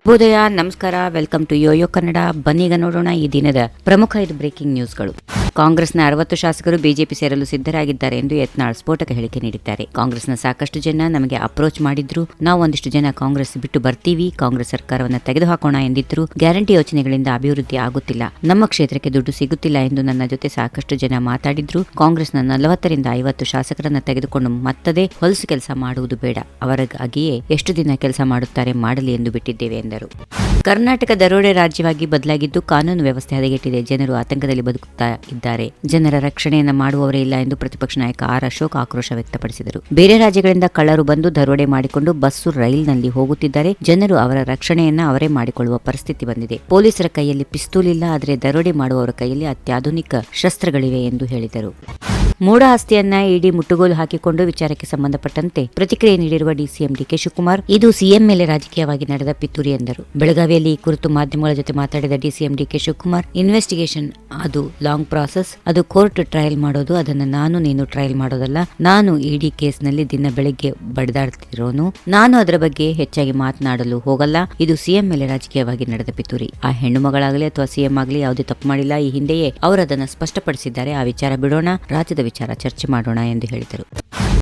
ಶುಭೋದಯ, ನಮಸ್ಕಾರ, welcome to Yoyo Kannada. ಬನ್ನೀಗ ನೋಡೋಣ ಈ ದಿನದ ಪ್ರಮುಖ 5 ಬ್ರೇಕಿಂಗ್ ನ್ಯೂಸ್ಗಳು. ಕಾಂಗ್ರೆಸ್ನ 60 ಶಾಸಕರು ಬಿಜೆಪಿ ಸೇರಲು ಸಿದ್ಧರಾಗಿದ್ದಾರೆ ಎಂದು ಯತ್ನಾಳ್ ಸ್ಫೋಟಕ ಹೇಳಿಕೆ ನೀಡಿದ್ದಾರೆ. ಕಾಂಗ್ರೆಸ್ನ ಸಾಕಷ್ಟು ಜನ ನಮಗೆ ಅಪ್ರೋಚ್ ಮಾಡಿದ್ರು, ನಾವು ಒಂದಿಷ್ಟು ಜನ ಕಾಂಗ್ರೆಸ್ ಬಿಟ್ಟು ಬರ್ತೀವಿ, ಕಾಂಗ್ರೆಸ್ ಸರ್ಕಾರವನ್ನು ತೆಗೆದುಹಾಕೋಣ ಎಂದಿದ್ರು. ಗ್ಯಾರಂಟಿ ಯೋಜನೆಗಳಿಂದ ಅಭಿವೃದ್ಧಿ ಆಗುತ್ತಿಲ್ಲ, ನಮ್ಮ ಕ್ಷೇತ್ರಕ್ಕೆ ದುಡ್ಡು ಸಿಗುತ್ತಿಲ್ಲ ಎಂದು ನನ್ನ ಜೊತೆ ಸಾಕಷ್ಟು ಜನ ಮಾತಾಡಿದ್ರು. ಕಾಂಗ್ರೆಸ್ನ 40 ರಿಂದ 50 ಶಾಸಕರನ್ನ ತೆಗೆದುಕೊಂಡು ಮತ್ತದೇ ಹೊಲಸು ಕೆಲಸ ಮಾಡುವುದು ಬೇಡ, ಅವರಿಗಾಗಿಯೇ ಎಷ್ಟು ದಿನ ಕೆಲಸ ಮಾಡುತ್ತಾರೆ ಮಾಡಲಿ ಎಂದು ಬಿಟ್ಟಿದ್ದೇವೆ ಎಂದರು. ಕರ್ನಾಟಕ ದರೋಡೆ ರಾಜ್ಯವಾಗಿ ಬದಲಾಗಿದ್ದು ಕಾನೂನು ವ್ಯವಸ್ಥೆ ಹದಗೆಟ್ಟಿದೆ, ಜನರು ಆತಂಕದಲ್ಲಿ ಬದುಕುತ್ತಾ ಇದ್ದಾರೆ, ಜನರ ರಕ್ಷಣೆಯನ್ನ ಮಾಡುವವರೇ ಇಲ್ಲ ಎಂದು ಪ್ರತಿಪಕ್ಷ ನಾಯಕ ಆರ್ ಅಶೋಕ್ ಆಕ್ರೋಶ ವ್ಯಕ್ತಪಡಿಸಿದರು. ಬೇರೆ ರಾಜ್ಯಗಳಿಂದ ಕಳ್ಳರು ಬಂದು ದರೋಡೆ ಮಾಡಿಕೊಂಡು ಬಸ್ಸು ರೈಲ್ನಲ್ಲಿ ಹೋಗುತ್ತಿದ್ದಾರೆ, ಜನರು ಅವರ ರಕ್ಷಣೆಯನ್ನ ಅವರೇ ಮಾಡಿಕೊಳ್ಳುವ ಪರಿಸ್ಥಿತಿ ಬಂದಿದೆ. ಪೊಲೀಸರ ಕೈಯಲ್ಲಿ ಪಿಸ್ತೂಲ್ ಇಲ್ಲ, ಆದರೆ ದರೋಡೆ ಮಾಡುವವರ ಕೈಯಲ್ಲಿ ಅತ್ಯಾಧುನಿಕ ಶಸ್ತ್ರಗಳಿವೆ ಎಂದು ಹೇಳಿದರು. ಮೂಢ ಆಸ್ತಿಯನ್ನ ಇಡಿ ಮುಟ್ಟುಗೋಲು ಹಾಕಿಕೊಂಡು ವಿಚಾರಕ್ಕೆ ಸಂಬಂಧಪಟ್ಟಂತೆ ಪ್ರತಿಕ್ರಿಯೆ ನೀಡಿರುವ ಡಿಸಿಎಂ ಡಿಕೆ ಶಿವಕುಮಾರ್, ಇದು ಸಿಎಂ ಮೇಲೆ ರಾಜಕೀಯವಾಗಿ ನಡೆದ ಪಿತೂರಿ ಎಂದರು. ಬೆಳಗಾವಿಯಲ್ಲಿ ಈ ಕುರಿತು ಮಾಧ್ಯಮಗಳ ಜೊತೆ ಮಾತಾಡಿದ ಡಿಸಿಎಂ ಡಿಕೆ ಶಿವಕುಮಾರ್, ಇನ್ವೆಸ್ಟಿಗೇಷನ್ ಅದು ಲಾಂಗ್ ಪ್ರಾಸೆಸ್, ಅದು ಕೋರ್ಟ್ ಟ್ರಯಲ್ ಮಾಡೋದು, ಅದನ್ನ ನೀನು ಟ್ರಯಲ್ ಮಾಡೋದಲ್ಲ. ನಾನು ಇಡಿ ಕೇಸ್ನಲ್ಲಿ ದಿನ ಬೆಳಗ್ಗೆ ಬಡಿದಾಡ್ತಿರೋನು, ನಾನು ಅದರ ಬಗ್ಗೆ ಹೆಚ್ಚಾಗಿ ಮಾತನಾಡಲು ಹೋಗಲ್ಲ. ಇದು ಸಿಎಂ ಮೇಲೆ ರಾಜಕೀಯವಾಗಿ ನಡೆದ ಪಿತೂರಿ. ಆ ಹೆಣ್ಣು ಮಗಳಾಗಲಿ ಅಥವಾ ಸಿಎಂ ಆಗಲಿ ಯಾವುದೇ ತಪ್ಪು ಮಾಡಿಲ್ಲ. ಈ ಹಿಂದೆಯೇ ಅವರು ಅದನ್ನು ಸ್ಪಷ್ಟಪಡಿಸಿದ್ದಾರೆ. ಆ ವಿಚಾರ ಬಿಡೋಣ, ರಾಜ್ಯದ ವಿಚಾರ ಚರ್ಚೆ ಮಾಡೋಣ ಎಂದು ಹೇಳಿದರು.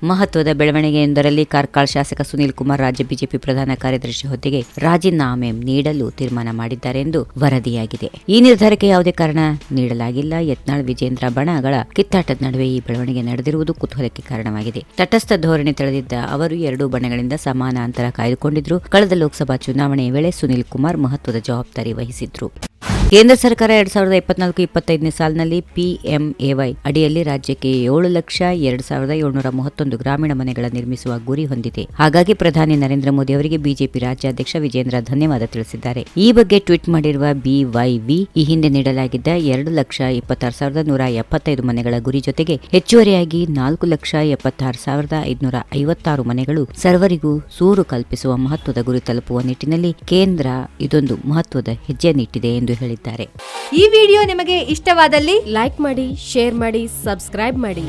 ಮಹತ್ವದ ಬೆಳವಣಿಗೆಯೊಂದರಲ್ಲಿ ಕಾರ್ಕಳ ಶಾಸಕ ಸುನೀಲ್ ಕುಮಾರ್ ರಾಜ್ಯ ಬಿಜೆಪಿ ಪ್ರಧಾನ ಕಾರ್ಯದರ್ಶಿ ಹುದ್ದೆಗೆ ರಾಜೀನಾಮೆ ನೀಡಲು ತೀರ್ಮಾನ ಮಾಡಿದ್ದಾರೆ ಎಂದು ವರದಿಯಾಗಿದೆ. ಈ ನಿರ್ಧಾರಕ್ಕೆ ಯಾವುದೇ ಕಾರಣ ನೀಡಲಾಗಿಲ್ಲ. ಯತ್ನಾಳ್ ವಿಜೇಂದ್ರ ಬಣಗಳ ಕಿತ್ತಾಟದ ನಡುವೆ ಈ ಬೆಳವಣಿಗೆ ನಡೆದಿರುವುದು ಕುತೂಹಲಕ್ಕೆ ಕಾರಣವಾಗಿದೆ. ತಟಸ್ಥ ಧೋರಣೆ ತಳೆದಿದ್ದ ಅವರು ಎರಡೂ ಬಣಗಳಿಂದ ಸಮಾನ ಅಂತರ ಕಾಯ್ದುಕೊಂಡಿದ್ರು. ಕಳೆದ ಲೋಕಸಭಾ ಚುನಾವಣೆಯ ವೇಳೆ ಸುನೀಲ್ ಕುಮಾರ್ ಮಹತ್ವದ ಜವಾಬ್ದಾರಿ ವಹಿಸಿದ್ರು. ಕೇಂದ್ರ ಸರ್ಕಾರ 2024-25ನೇ ಸಾಲಿನಲ್ಲಿ ಪಿಎಂಎವೈ ಅಡಿಯಲ್ಲಿ ರಾಜ್ಯಕ್ಕೆ 7,02,731 ಗ್ರಾಮೀಣ ಮನೆಗಳ ನಿರ್ಮಿಸುವ ಗುರಿ ಹೊಂದಿದೆ. ಹಾಗಾಗಿ ಪ್ರಧಾನಿ ನರೇಂದ್ರ ಮೋದಿ ಅವರಿಗೆ ಬಿಜೆಪಿ ರಾಜ್ಯಾಧ್ಯಕ್ಷ ವಿಜೇಂದ್ರ ಧನ್ಯವಾದ ತಿಳಿಸಿದ್ದಾರೆ. ಈ ಬಗ್ಗೆ ಟ್ವೀಟ್ ಮಾಡಿರುವ ಬಿವೈವಿ, ಈ ಹಿಂದೆ ನೀಡಲಾಗಿದ್ದ 2,26,175 ಮನೆಗಳ ಗುರಿ ಜೊತೆಗೆ ಹೆಚ್ಚುವರಿಯಾಗಿ 4,76,556 ಮನೆಗಳು ಸರ್ವರಿಗೂ ಸೂರು ಕಲ್ಪಿಸುವ ಮಹತ್ವದ ಗುರಿ ತಲುಪುವ ನಿಟ್ಟಿನಲ್ಲಿ ಕೇಂದ್ರ ಇದೊಂದು ಮಹತ್ವದ ಹೆಜ್ಜೆ ನಿಟ್ಟಿದೆ ಎಂದು ಹೇಳಿದ್ದಾರೆ. ಈ ವಿಡಿಯೋ ನಿಮಗೆ ಇಷ್ಟವಾದಲ್ಲಿ ಲೈಕ್ ಮಾಡಿ, ಶೇರ್ ಮಾಡಿ, ಸಬ್ಸ್ಕ್ರೈಬ್ ಮಾಡಿ.